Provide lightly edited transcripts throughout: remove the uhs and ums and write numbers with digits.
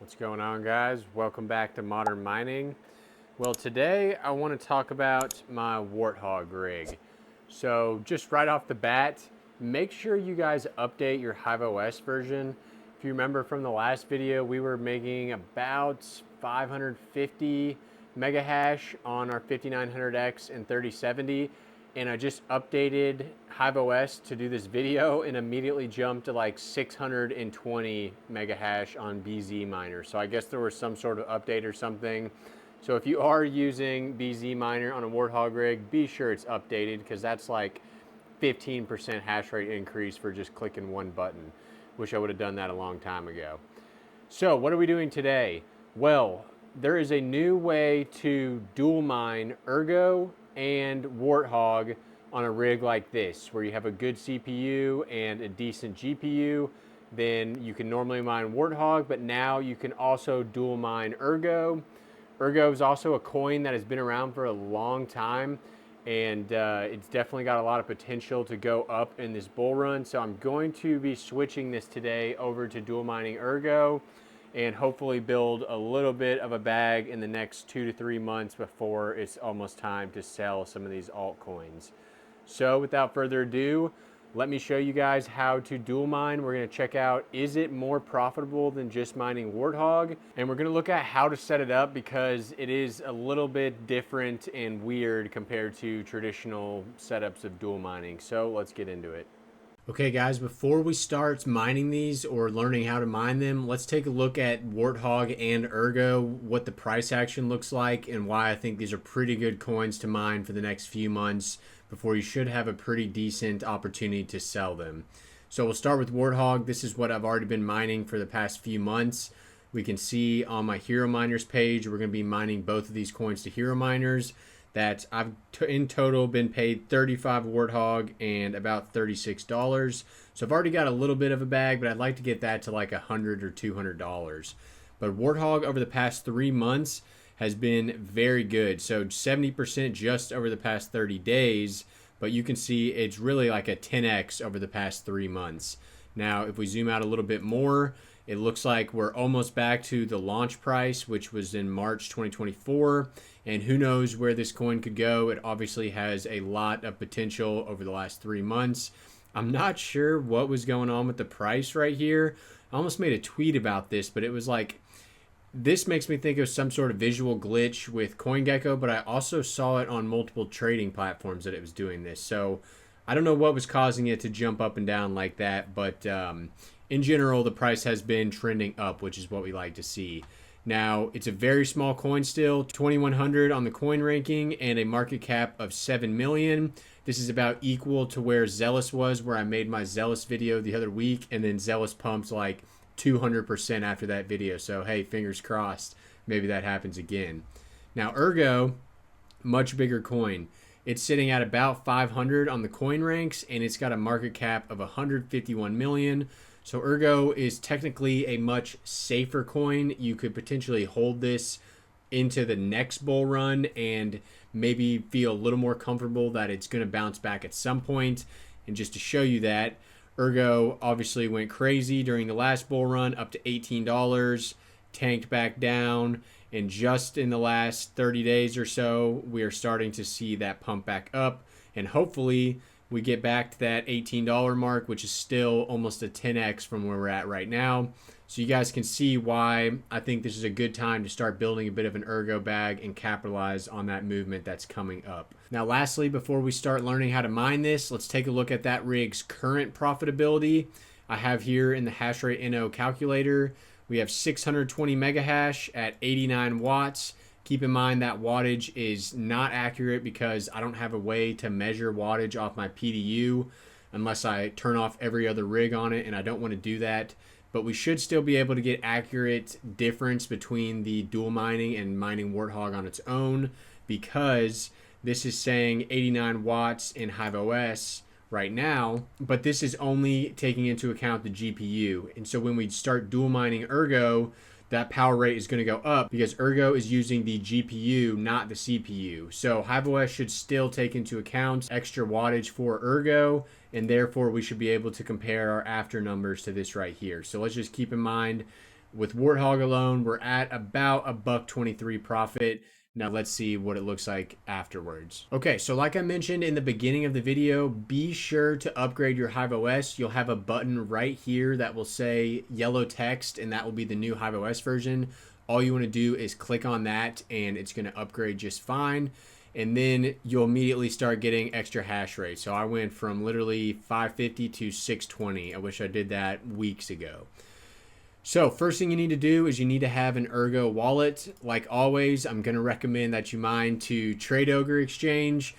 What's going on, guys? Welcome back to Modern Mining. Well, today I want to talk about my Warthog rig. So just right off the bat, make sure you guys update your Hiveos version. If you remember from the last video, we were making about 550 mega hash on our 5900X and 3070. And I just updated Hiveos to do this video and immediately jumped to like 620 mega hash on BZ miner. So I guess there was some sort of update or something. So if you are using BZ miner on a Warthog rig, be sure it's updated because that's like 15% hash rate increase for just clicking one button. Wish I would have done that a long time ago. So what are we doing today? Well, there is a new way to dual mine Ergo and Warthog on a rig like this, where you have a good CPU and a decent GPU. Then you can normally mine Warthog, but now you can also dual mine Ergo. Ergo is also a coin that has been around for a long time, and it's definitely got a lot of potential to go up in this bull run. So I'm going to be switching this today over to dual mining Ergo and hopefully build a little bit of a bag in the next 2 to 3 months before it's almost time to sell some of these altcoins. So without further ado, let me show you guys how to dual mine. We're gonna check out, is it more profitable than just mining Warthog? And we're gonna look at how to set it up because it is a little bit different and weird compared to traditional setups of dual mining. So let's get into it. Okay guys, before we start mining these or learning how to mine them, let's take a look at Warthog and Ergo, what the price action looks like and why I think these are pretty good coins to mine for the next few months before you should have a pretty decent opportunity to sell them. So we'll start with Warthog. This is what I've already been mining for the past few months. We can see on my HEROMINERS page, we're going to be mining both of these coins to HEROMINERS. That I've in total been paid 35 Warthog and about $36. So I've already got a little bit of a bag, but I'd like to get that to like $100 or $200. But Warthog over the past 3 months has been very good. So 70% just over the past 30 days, but you can see it's really like a 10x over the past 3 months. Now, if we zoom out a little bit more, it looks like we're almost back to the launch price, which was in March 2024. And who knows where this coin could go. It obviously has a lot of potential over the last 3 months. I'm not sure what was going on with the price right here. I almost made a tweet about this, but it was like, this makes me think of some sort of visual glitch with CoinGecko, but I also saw it on multiple trading platforms that it was doing this. So I don't know what was causing it to jump up and down like that, but in general, the price has been trending up, which is what we like to see. Now, it's a very small coin still, 2,100 on the coin ranking and a market cap of 7 million. This is about equal to where Zealous was, where I made my Zealous video the other week, and then Zealous pumped like 200% after that video. So, hey, fingers crossed, maybe that happens again. Now, Ergo, much bigger coin. It's sitting at about 500 on the coin ranks, and it's got a market cap of 151 million. So Ergo is technically a much safer coin. You could potentially hold this into the next bull run and maybe feel a little more comfortable that it's going to bounce back at some point. And just to show you that, Ergo obviously went crazy during the last bull run, up to $18, tanked back down, and just in the last 30 days or so, we are starting to see that pump back up, and hopefully we get back to that $18 mark, which is still almost a 10x from where we're at right now. So you guys can see why I think this is a good time to start building a bit of an Ergo bag and capitalize on that movement that's coming up. Now, lastly, before we start learning how to mine this, let's take a look at that rig's current profitability. I have here in the hashrate NO calculator, we have 620 mega hash at 89 watts. Keep in mind that wattage is not accurate because I don't have a way to measure wattage off my PDU unless I turn off every other rig on it, and I don't want to do that. But we should still be able to get accurate difference between the dual mining and mining Warthog on its own, because this is saying 89 watts in Hiveos right now, but this is only taking into account the GPU. And so when we start dual mining Ergo, that power rate is going to go up because Ergo is using the GPU, not the CPU. So Hiveos should still take into account extra wattage for Ergo, and therefore we should be able to compare our after numbers to this right here. So let's just keep in mind With Warthog alone, we're at about a $1.23 profit. Now let's see what it looks like afterwards. Okay, so like I mentioned in the beginning of the video, be sure to upgrade your Hiveos. You'll have a button right here that will say yellow text, and that will be the new Hiveos version. All you want to do is click on that and it's going to upgrade just fine. And then you'll immediately start getting extra hash rate. So I went from literally 550 to 620. I wish I did that weeks ago. So first thing you need to do is you need to have an Ergo wallet. Like always, I'm going to recommend that you mine to TradeOgre exchange.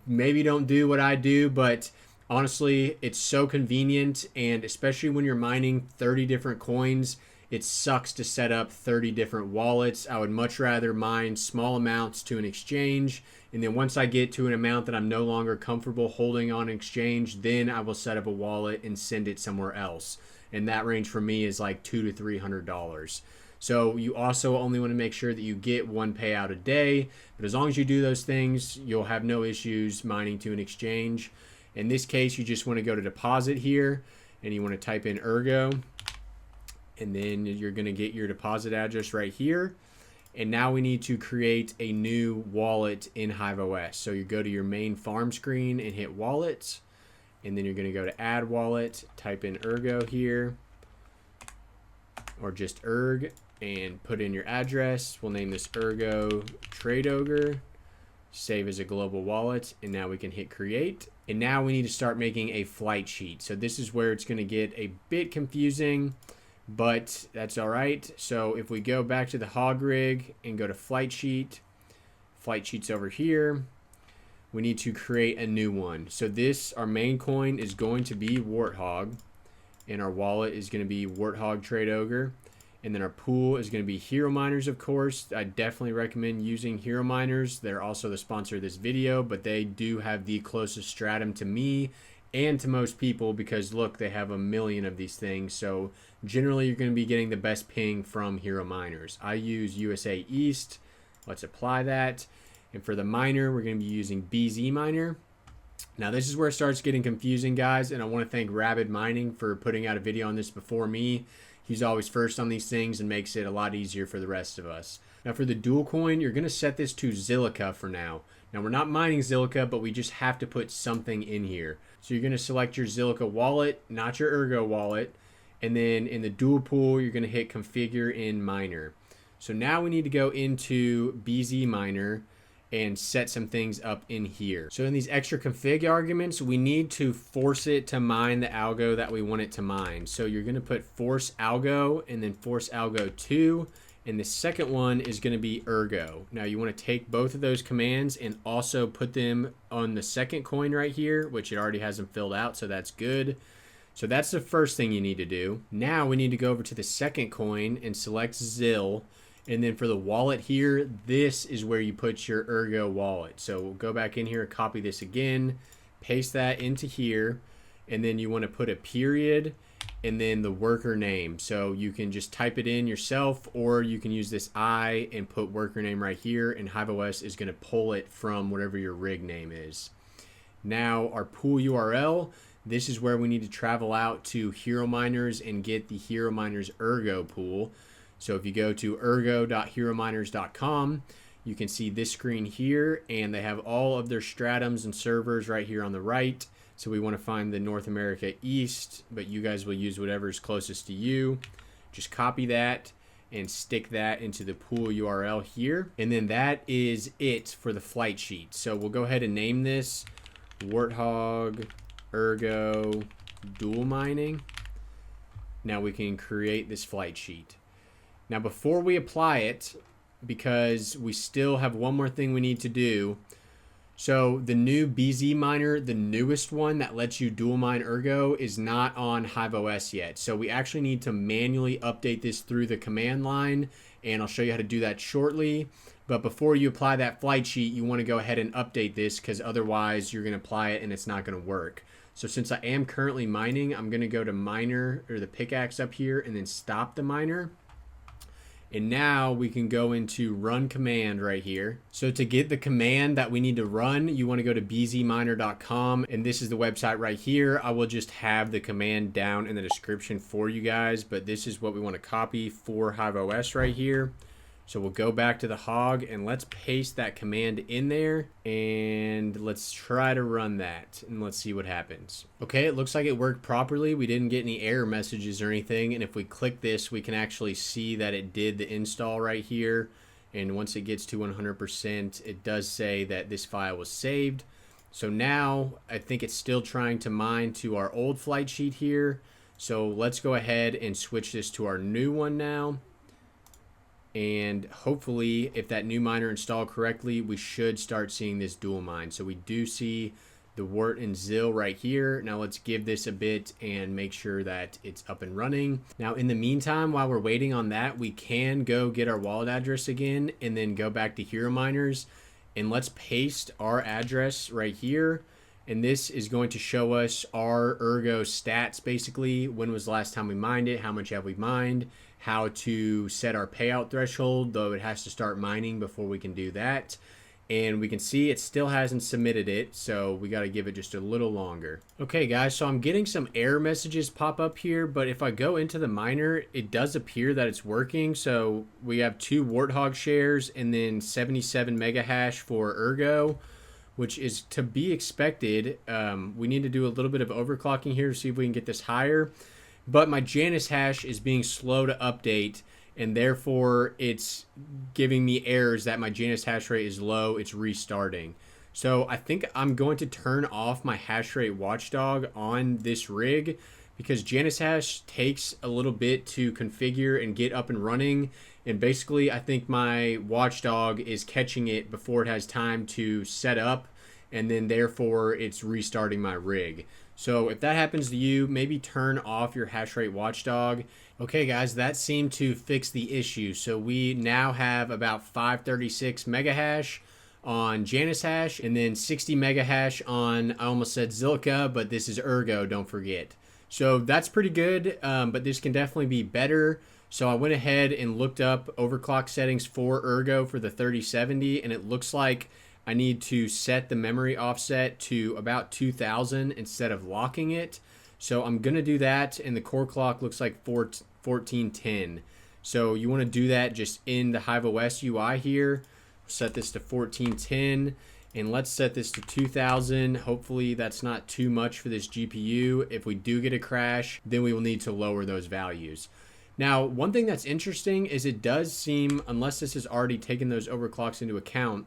Maybe don't do what I do, but honestly, it's so convenient. And especially when you're mining 30 different coins, it sucks to set up 30 different wallets. I would much rather mine small amounts to an exchange. And then once I get to an amount that I'm no longer comfortable holding on exchange, then I will set up a wallet and send it somewhere else. And that range for me is like $200 to $300. So you also only want to make sure that you get one payout a day. But as long as you do those things, you'll have no issues mining to an exchange. In this case, you just want to go to deposit here and you want to type in Ergo. And then you're going to get your deposit address right here. And now we need to create a new wallet in Hiveos. So you go to your main farm screen and hit wallets. And then you're going to go to add wallet, type in Ergo here, or just Erg, and put in your address. We'll name this Ergo TradeOgre, save as a global wallet, and now we can hit create. And now we need to start making a flight sheet. So this is where it's going to get a bit confusing, but that's all right. So if we go back to the hog rig and go to flight sheet's over here. We need to create a new one. So this, our main coin is going to be Warthog, and our wallet is going to be Warthog TradeOgre, and then our pool is going to be HEROMINERS, of course. I definitely recommend using HEROMINERS. They're also the sponsor of this video, but they do have the closest stratum to me and to most people because look, they have a million of these things. So generally you're going to be getting the best ping from HEROMINERS. I use USA East. Let's apply that. And for the miner, we're going to be using BZ Miner. Now this is where it starts getting confusing, guys, and I want to thank Rabid Mining for putting out a video on this before me. He's always first on these things and makes it a lot easier for the rest of us. Now for the dual coin, you're going to set this to Zilliqa for now. Now we're not mining Zilliqa, but we just have to put something in here. So you're going to select your Zilliqa wallet, not your Ergo wallet, and then in the dual pool, you're going to hit configure in miner. So now we need to go into BZ Miner and set some things up in here. So in these extra config arguments, we need to force it to mine the algo that we want it to mine. So you're going to put force algo and then force algo 2. And the second one is going to be Ergo. Now you want to take both of those commands and also put them on the second coin right here, which it already has them filled out. So that's good. So that's the first thing you need to do. Now we need to go over to the second coin and select Zil. And then for the wallet here, this is where you put your Ergo wallet. So we'll go back in here, copy this again, paste that into here, and then you want to put a period and then the worker name. So you can just type it in yourself, or you can use this I and put worker name right here, and Hiveos is going to pull it from whatever your rig name is. Now our pool URL, this is where we need to travel out to HEROMINERS and get the HEROMINERS Ergo pool. So if you go to ergo.herominers.com, you can see this screen here, and they have all of their stratums and servers right here on the right. So we want to find the North America East, but you guys will use whatever is closest to you. Just copy that and stick that into the pool URL here. And then that is it for the flight sheet. So we'll go ahead and name this Warthog Ergo Dual Mining. Now we can create this flight sheet. Now before we apply it, because we still have one more thing we need to do. So the new BZ miner, the newest one that lets you dual mine Ergo, is not on Hiveos yet. So we actually need to manually update this through the command line, and I'll show you how to do that shortly. But before you apply that flight sheet, you want to go ahead and update this, because otherwise you're going to apply it and it's not going to work. So since I am currently mining, I'm going to go to miner, or the pickaxe up here, and then stop the miner. And now we can go into run command right here. So to get the command that we need to run, you want to go to bzminer.com, and this is the website right here. I will just have the command down in the description for you guys, but this is what we want to copy for Hiveos right here. So we'll go back to the hog and let's paste that command in there, and let's try to run that and let's see what happens. Okay, it looks like it worked properly. We didn't get any error messages or anything, and if we click this, we can actually see that it did the install right here. And once it gets to 100%, it does say that this file was saved. So now I think it's still trying to mine to our old flight sheet here. So let's go ahead and switch this to our new one now. And hopefully, if that new miner installed correctly, we should start seeing this dual mine. So we do see the Wart and Zil right here. Now let's give this a bit and make sure that it's up and running. Now in the meantime, while we're waiting on that, we can go get our wallet address again and then go back to HEROMINERS, and let's paste our address right here. And this is going to show us our Ergo stats, basically. When was the last time we mined it? How much have we mined? How to set our payout threshold, though it has to start mining before we can do that. And we can see it still hasn't submitted it, so we got to give it just a little longer. Okay guys, so I'm getting some error messages pop up here, but if I go into the miner, it does appear that it's working. So we have 2 Warthog shares and then 77 mega hash for Ergo, which is to be expected. We need to do a little bit of overclocking here to see if we can get this higher. But my Janus hash is being slow to update, and therefore it's giving me errors that my Janus hash rate is low. It's restarting. So I think I'm going to turn off my hash rate watchdog on this rig, because Janus hash takes a little bit to configure and get up and running. And basically, I think my watchdog is catching it before it has time to set up, and then therefore it's restarting my rig. So if that happens to you, maybe turn off your hash rate watchdog. Okay guys, that seemed to fix the issue. So we now have about 536 mega hash on Janus hash, and then 60 mega hash on, I almost said Zilka, but this is Ergo, don't forget. So that's pretty good, but this can definitely be better. So I went ahead and looked up overclock settings for Ergo for the 3070, and it looks like I need to set the memory offset to about 2000 instead of locking it. So I'm going to do that, and the core clock looks like 1410. So you want to do that just in the Hiveos UI here. Set this to 1410, and let's set this to 2000. Hopefully that's not too much for this GPU. If we do get a crash, then we will need to lower those values. Now, one thing that's interesting is it does seem, unless this has already taken those overclocks into account,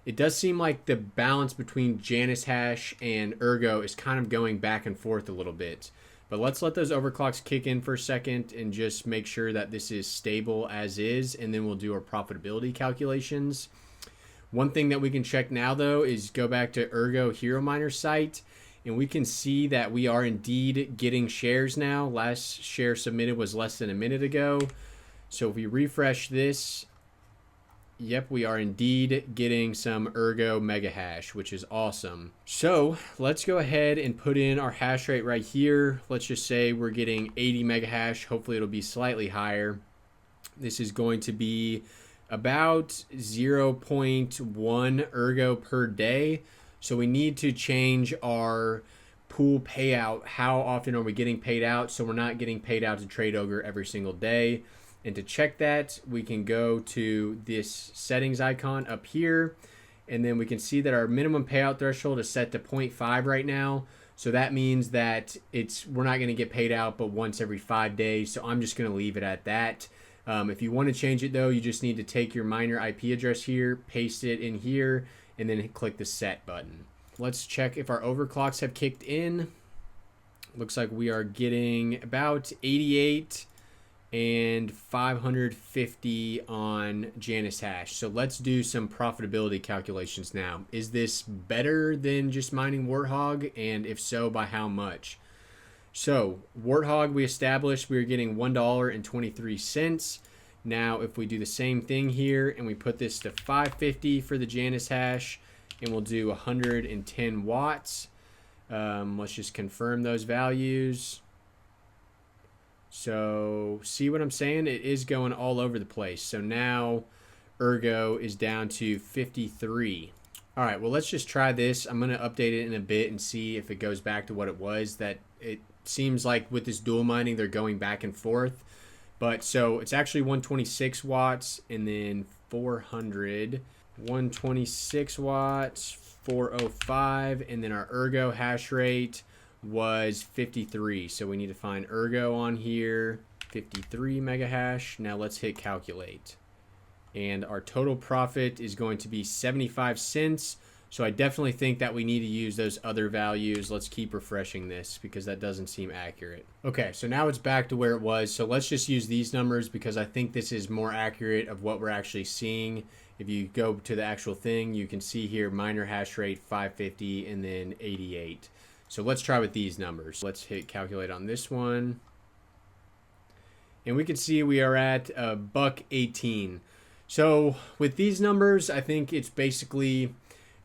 it does seem like the balance between Janus hash and Ergo is kind of going back and forth a little bit. But let's let those overclocks kick in for a second and just make sure that this is stable as is, and then we'll do our profitability calculations. One thing that we can check now, though, is go back to Ergo HEROMINERS site, and we can see that we are indeed getting shares now. Last share submitted was less than a minute ago. So if we refresh this, yep, we are indeed getting some Ergo mega hash, which is awesome. So let's go ahead and put in our hash rate right here. Let's just say we're getting 80 mega hash. Hopefully it'll be slightly higher. This is going to be about 0.1 Ergo per day. So we need to change our pool payout. How often are we getting paid out? So we're not getting paid out to Trade Ogre every single day. And to check that, we can go to this settings icon up here, and then we can see that our minimum payout threshold is set to 0.5 right now. So that means that we're not going to get paid out but once every 5 days. So I'm just going to leave it at that. If you want to change it though, you just need to take your miner IP address here, paste it in here, and then click the set button. Let's check if our overclocks have kicked in. Looks like we are getting about 88 and 550 on Janus hash. So let's do some profitability calculations now. Is this better than just mining Warthog? And if so, by how much? So Warthog, we established we were getting $1.23. Now if we do the same thing here and we put this to 550 for the Janus hash, and we'll do 110 watts. Let's just confirm those values. So see what I'm saying? It is going all over the place. So now Ergo is down to 53. All right, well, let's just try this. I'm going to update it in a bit and see if it goes back to what it was. That it seems like with this dual mining, they're going back and forth. But so it's actually 126 watts and then 400, 126 watts, 405, and then our Ergo hash rate was 53. So we need to find Ergo on here, 53 mega hash. Now let's hit calculate. And our total profit is going to be 75 cents. So I definitely think that we need to use those other values. Let's keep refreshing this because that doesn't seem accurate. Okay, so now it's back to where it was. So let's just use these numbers because I think this is more accurate of what we're actually seeing. If you go to the actual thing, you can see here miner hash rate 550 and then 88. So let's try with these numbers. Let's hit calculate on this one. And we can see we are at $1.18. So with these numbers, I think it's basically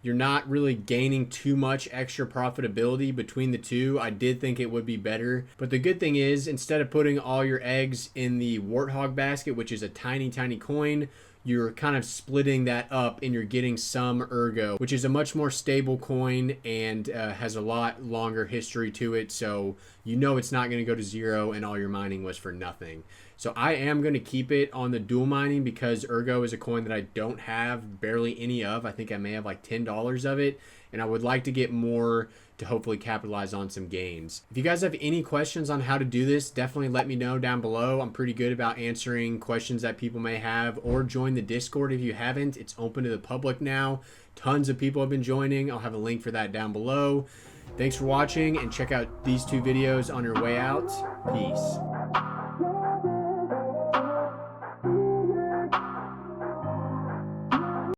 you're not really gaining too much extra profitability between the two. I did think it would be better. But the good thing is, instead of putting all your eggs in the Warthog basket, which is a tiny, tiny coin, you're kind of splitting that up and you're getting some Ergo, which is a much more stable coin and has a lot longer history to it. So you know it's not going to go to zero and all your mining was for nothing. So I am going to keep it on the dual mining because Ergo is a coin that I don't have barely any of. I think I may have like $10 of it, and I would like to get more to hopefully capitalize on some gains. If you guys have any questions on how to do this, definitely let me know down below. I'm pretty good about answering questions that people may have, or join the Discord if you haven't. It's open to the public now. Tons of people have been joining. I'll have a link for that down below. Thanks for watching, and check out these two videos on your way out. Peace.